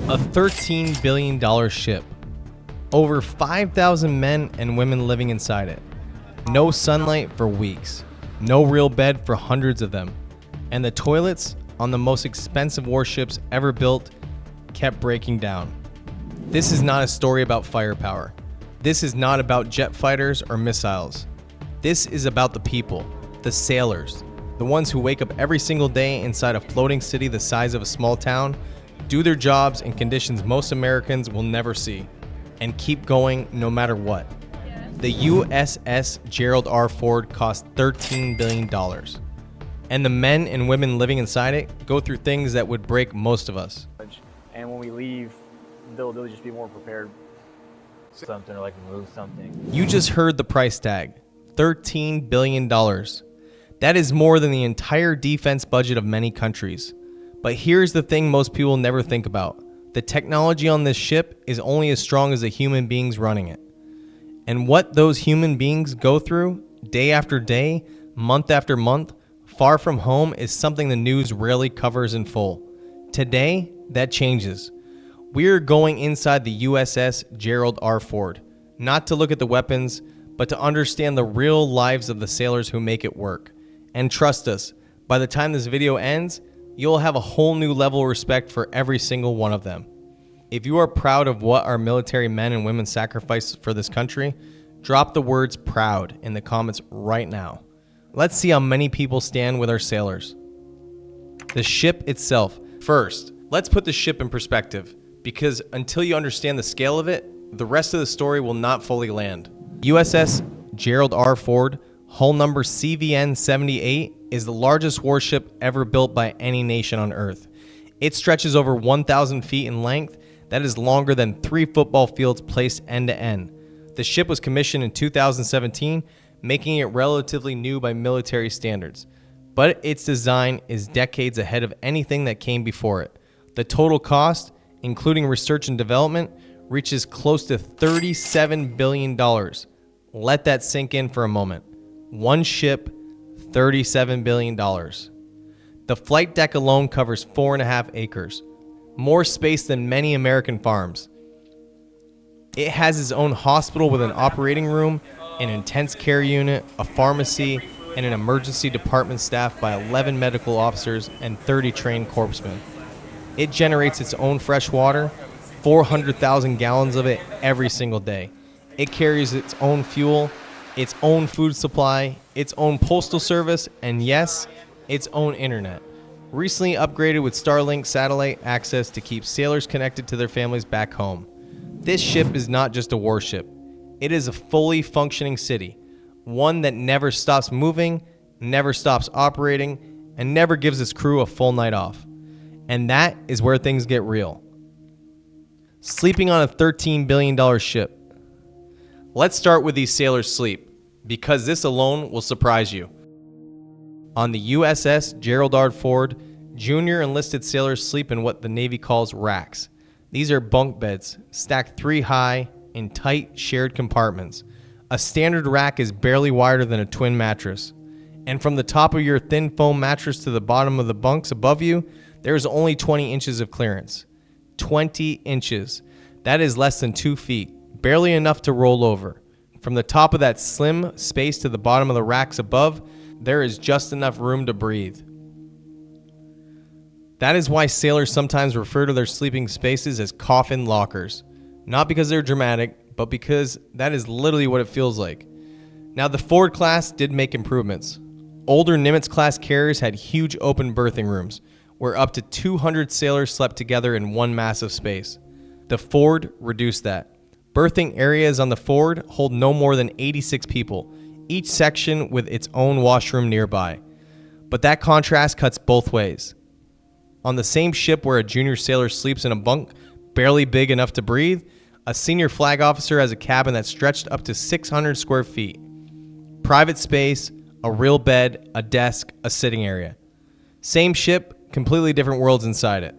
A $13 billion ship. Over 5,000 men and women living inside it. No sunlight for weeks. No real bed for hundreds of them. And the toilets on the most expensive warships ever built kept breaking down. This is not a story about firepower. This is not about jet fighters or missiles. This is about the people, the sailors, the ones who wake up every single day inside a floating city the size of a small town, do their jobs in conditions most Americans will never see, and keep going no matter what. The USS Gerald R. Ford cost $13 billion. And the men and women living inside it go through things that would break most of us. And when we leave, they'll just be more prepared. Something or like move something. You just heard the price tag, $13 billion. That is more than the entire defense budget of many countries. But here's the thing most people never think about. The technology on this ship is only as strong as the human beings running it. And what those human beings go through day after day, month after month, far from home is something the news rarely covers in full. Today, that changes. We're going inside the USS Gerald R. Ford, not to look at the weapons, but to understand the real lives of the sailors who make it work. And trust us, by the time this video ends, you'll have a whole new level of respect for every single one of them. If you are proud of what our military men and women sacrifice for this country, drop the words proud in the comments right now. Let's see how many people stand with our sailors. The ship itself. First, let's put the ship in perspective, because until you understand the scale of it, the rest of the story will not fully land. USS Gerald R. Ford, hull number CVN-78, is the largest warship ever built by any nation on Earth. It stretches over 1,000 feet in length. That is longer than 3 football fields placed end to end. The ship was commissioned in 2017, making it relatively new by military standards. But its design is decades ahead of anything that came before it. The total cost, including research and development, reaches close to $37 billion. Let that sink in for a moment. One ship, $37 billion. The flight deck alone covers 4.5 acres, more space than many American farms. It has its own hospital with an operating room, an intense care unit, a pharmacy, and an emergency department staffed by 11 medical officers and 30 trained corpsmen. It generates its own fresh water, 400,000 gallons of it every single day. It carries its own fuel, its own food supply, its own postal service, and yes, its own internet. Recently upgraded with Starlink satellite access to keep sailors connected to their families back home. This ship is not just a warship. It is a fully functioning city, one that never stops moving, never stops operating, and never gives its crew a full night off. And that is where things get real. Sleeping on a $13 billion ship. Let's start with these sailors' sleep, because this alone will surprise you. On the USS Gerald R. Ford, junior enlisted sailors sleep in what the Navy calls racks. These are bunk beds, stacked 3 high in tight shared compartments. A standard rack is barely wider than a twin mattress. And from the top of your thin foam mattress to the bottom of the bunks above you, there is only 20 inches of clearance. 20 inches. That is less than 2 feet, barely enough to roll over. From the top of that slim space to the bottom of the racks above, there is just enough room to breathe. That is why sailors sometimes refer to their sleeping spaces as coffin lockers. Not because they're dramatic, but because that is literally what it feels like. Now, the Ford class did make improvements. Older Nimitz class carriers had huge open berthing rooms, where up to 200 sailors slept together in one massive space. The Ford reduced that. Berthing areas on the Ford hold no more than 86 people, each section with its own washroom nearby. But that contrast cuts both ways. On the same ship where a junior sailor sleeps in a bunk barely big enough to breathe, a senior flag officer has a cabin that stretched up to 600 square feet. Private space, a real bed, a desk, a sitting area. Same ship, completely different worlds inside it.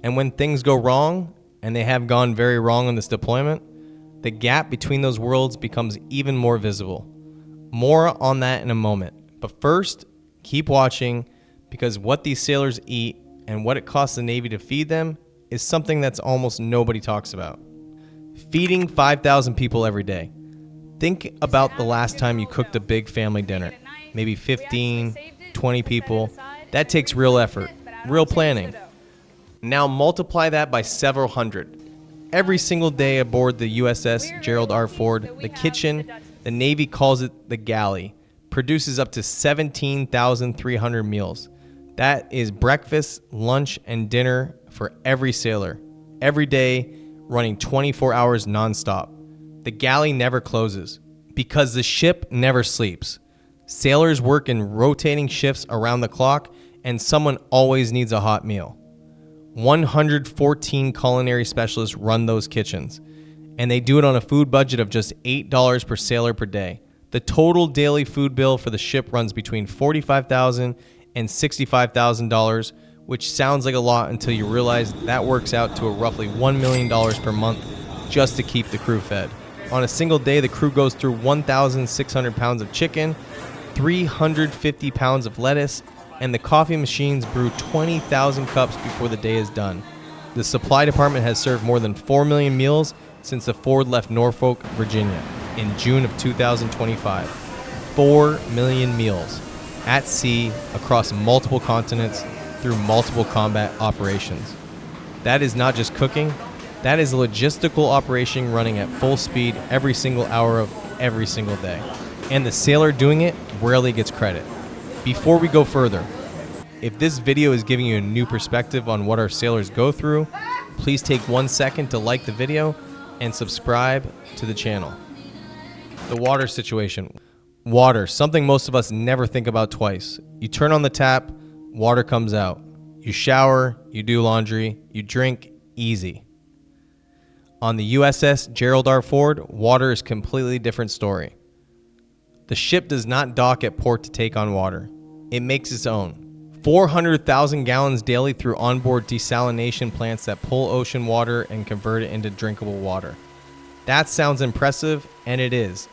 And when things go wrong, and they have gone very wrong on this deployment, the gap between those worlds becomes even more visible. More on that in a moment. But first, keep watching, because what these sailors eat and what it costs the Navy to feed them is something that's almost nobody talks about. Feeding 5,000 people every day. Think about the last time you cooked a big family dinner. Maybe 15, 20 people. That takes real effort, real planning. Now multiply that by several hundred. Every single day aboard the USS Gerald R. Ford, the kitchen, the Navy calls it the galley, produces up to 17,300 meals. That is breakfast, lunch, and dinner for every sailor. Every day, running 24 hours nonstop. The galley never closes because the ship never sleeps. Sailors work in rotating shifts around the clock, and someone always needs a hot meal. 114 culinary specialists run those kitchens, and they do it on a food budget of just $8 per sailor per day. The total daily food bill for the ship runs between $45,000 and $65,000, which sounds like a lot until you realize that works out to a roughly $1 million per month just to keep the crew fed. On a single day, the crew goes through 1,600 pounds of chicken, 350 pounds of lettuce, and the coffee machines brew 20,000 cups before the day is done. The supply department has served more than 4 million meals since the Ford left Norfolk, Virginia in June of 2025. 4 million meals at sea across multiple continents through multiple combat operations. That is not just cooking, that is a logistical operation running at full speed every single hour of every single day. And the sailor doing it rarely gets credit. Before we go further, if this video is giving you a new perspective on what our sailors go through, please take 1 second to like the video and subscribe to the channel. The water situation. Water, something most of us never think about twice. You turn on the tap, water comes out. You shower, you do laundry, you drink, easy. On the USS Gerald R. Ford, water is a completely different story. The ship does not dock at port to take on water. It makes its own. 400,000 gallons daily through onboard desalination plants that pull ocean water and convert it into drinkable water. That sounds impressive, and it is.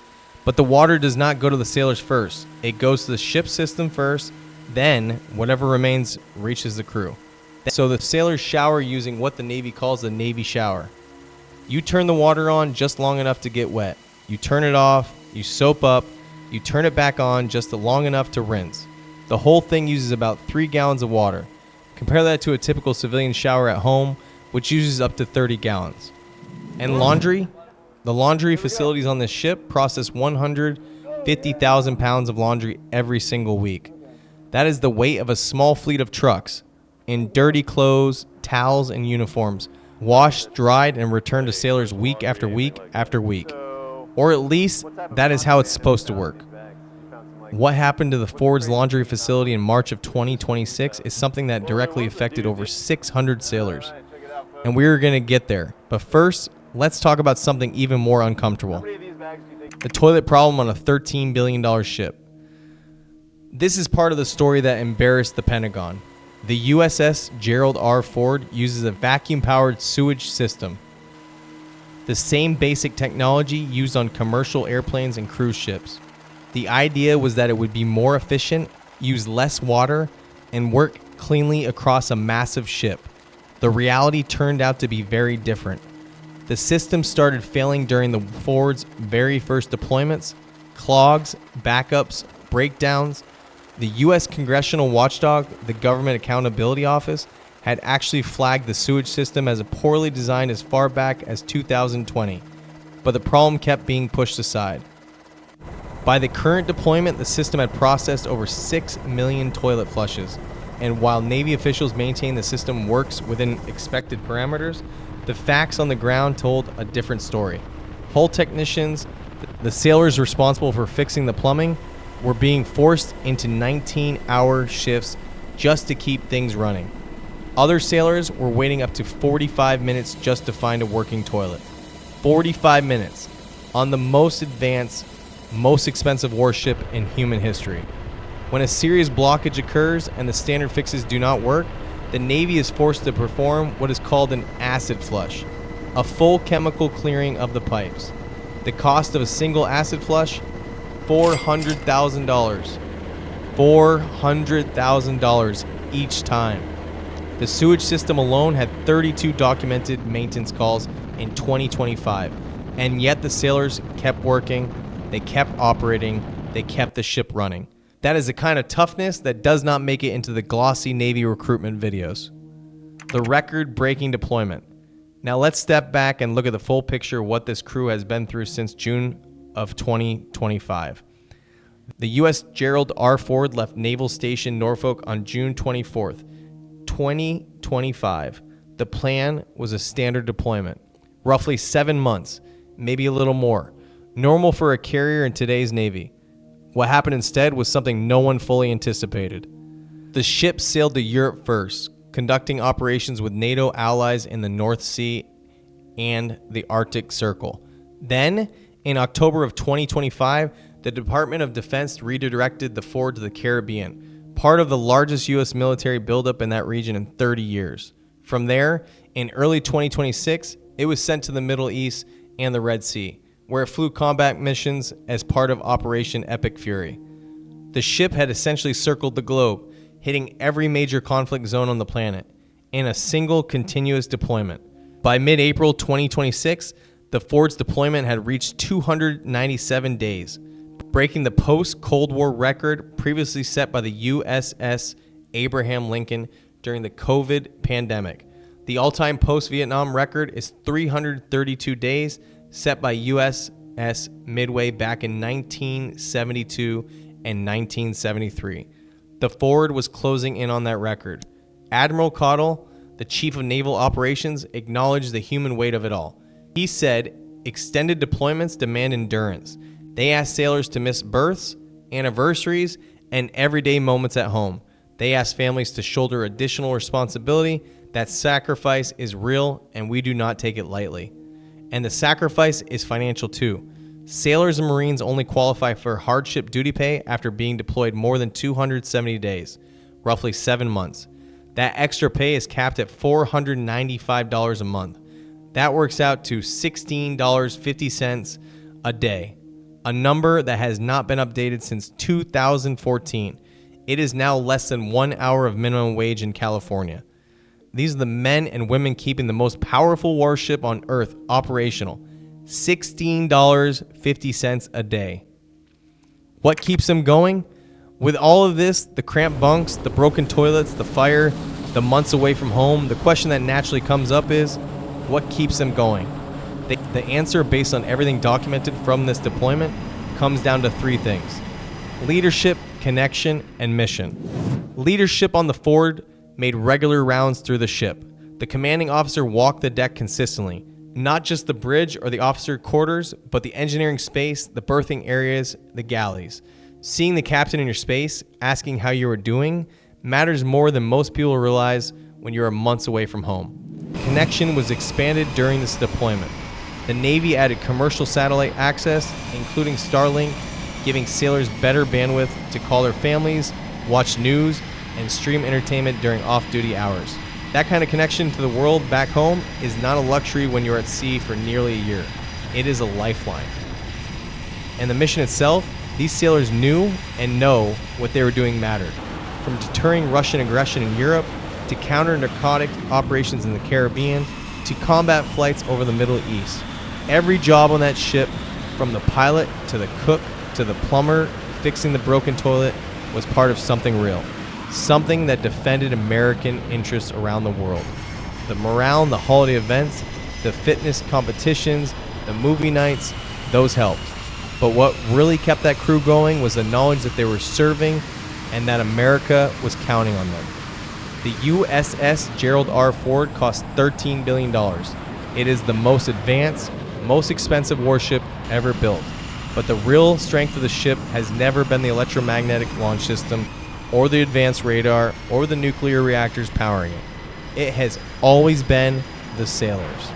But the water does not go to the sailors first. It goes to the ship system first, then whatever remains reaches the crew. So the sailors shower using what the Navy calls the Navy shower. You turn the water on just long enough to get wet. You turn it off, you soap up, you turn it back on just long enough to rinse. The whole thing uses about 3 gallons of water. Compare that to a typical civilian shower at home, which uses up to 30 gallons. And laundry? The laundry facilities on this ship process 150,000 pounds of laundry every single week. That is the weight of a small fleet of trucks in dirty clothes, towels, and uniforms, washed, dried, and returned to sailors week after week after week. Or at least, that is how it's supposed to work. What happened to the Ford's laundry facility in March of 2026 is something that directly affected over 600 sailors. And we're going to get there. But first, let's talk about something even more uncomfortable. The toilet problem on a $13 billion ship. This is part of the story that embarrassed the Pentagon. The USS Gerald R. Ford uses a vacuum-powered sewage system. The same basic technology used on commercial airplanes and cruise ships. The idea was that it would be more efficient, use less water, and work cleanly across a massive ship. The reality turned out to be very different. The system started failing during the Ford's very first deployments, clogs, backups, breakdowns. The U.S. Congressional Watchdog, the Government Accountability Office, had actually flagged the sewage system as poorly designed as far back as 2020, but the problem kept being pushed aside. By the current deployment, the system had processed over 6 million toilet flushes, and while Navy officials maintain the system works within expected parameters, the facts on the ground told a different story. Hull technicians, the sailors responsible for fixing the plumbing, were being forced into 19-hour shifts just to keep things running. Other sailors were waiting up to 45 minutes just to find a working toilet. 45 minutes on the most advanced, most expensive warship in human history. When a serious blockage occurs and the standard fixes do not work, the Navy is forced to perform what is called an acid flush, a full chemical clearing of the pipes. The cost of a single acid flush, $400,000. $400,000 each time. The sewage system alone had 32 documented maintenance calls in 2025, and yet the sailors kept working, they kept operating, they kept the ship running. That is the kind of toughness that does not make it into the glossy Navy recruitment videos. The record-breaking deployment. Now let's step back and look at the full picture of what this crew has been through since June of 2025. The U.S. Gerald R. Ford left Naval Station Norfolk on June 24th, 2025. The plan was a standard deployment, roughly 7 months, maybe a little more, normal for a carrier in today's Navy. What happened instead was something no one fully anticipated. The ship sailed to Europe first, conducting operations with NATO allies in the North Sea and the Arctic Circle. Then, in October of 2025, the Department of Defense redirected the Ford to the Caribbean, part of the largest U.S. military buildup in that region in 30 years. From there, in early 2026, it was sent to the Middle East and the Red Sea, where it flew combat missions as part of Operation Epic Fury. The ship had essentially circled the globe, hitting every major conflict zone on the planet in a single continuous deployment. By mid-April 2026, the Ford's deployment had reached 297 days, breaking the post-Cold War record previously set by the USS Abraham Lincoln during the COVID pandemic. The all-time post-Vietnam record is 332 days, set by USS Midway back in 1972 and 1973. The Ford was closing in on that record. Admiral Caudill, the Chief of Naval Operations, acknowledged the human weight of it all. He said, "Extended deployments demand endurance. They ask sailors to miss births, anniversaries, and everyday moments at home. They ask families to shoulder additional responsibility. That sacrifice is real, and we do not take it lightly. And the sacrifice is financial too. Sailors and Marines only qualify for hardship duty pay after being deployed more than 270 days, roughly 7 months. That extra pay is capped at $495 a month. That works out to $16.50 a day, a number that has not been updated since 2014. It is now less than 1 hour of minimum wage in California. These are the men and women keeping the most powerful warship on Earth operational. $16.50 a day. What keeps them going? With all of this, the cramped bunks, the broken toilets, the fire, the months away from home, the question that naturally comes up is, what keeps them going? The answer, based on everything documented from this deployment, comes down to 3 things: leadership, connection, and mission. Leadership on the Ford made regular rounds through the ship. The commanding officer walked the deck consistently, not just the bridge or the officer quarters, but the engineering space, the berthing areas, the galleys. Seeing the captain in your space, asking how you are doing, matters more than most people realize when you are months away from home. Connection was expanded during this deployment. The Navy added commercial satellite access, including Starlink, giving sailors better bandwidth to call their families, watch news, and stream entertainment during off-duty hours. That kind of connection to the world back home is not a luxury when you're at sea for nearly a year. It is a lifeline. And the mission itself, these sailors knew and know what they were doing mattered. From deterring Russian aggression in Europe, to counter-narcotic operations in the Caribbean, to combat flights over the Middle East. Every job on that ship, from the pilot to the cook to the plumber fixing the broken toilet, was part of something real. Something that defended American interests around the world. The morale and the holiday events, the fitness competitions, the movie nights, those helped. But what really kept that crew going was the knowledge that they were serving and that America was counting on them. The USS Gerald R. Ford cost $13 billion. It is the most advanced, most expensive warship ever built. But the real strength of the ship has never been the electromagnetic launch system, or the advanced radar, or the nuclear reactors powering it. It has always been the sailors.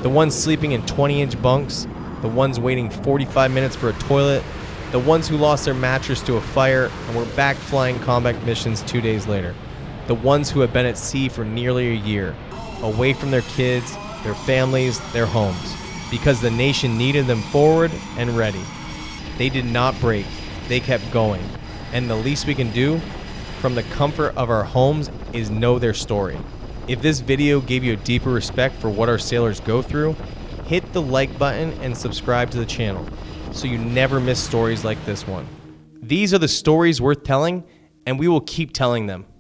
The ones sleeping in 20-inch bunks, the ones waiting 45 minutes for a toilet, the ones who lost their mattress to a fire and were back flying combat missions 2 days later, the ones who had been at sea for nearly a year, away from their kids, their families, their homes, because the nation needed them forward and ready. They did not break. They kept going. And the least we can do, from the comfort of our homes is know their story. If this video gave you a deeper respect for what our sailors go through, hit the like button and subscribe to the channel so you never miss stories like this one. These are the stories worth telling, and we will keep telling them.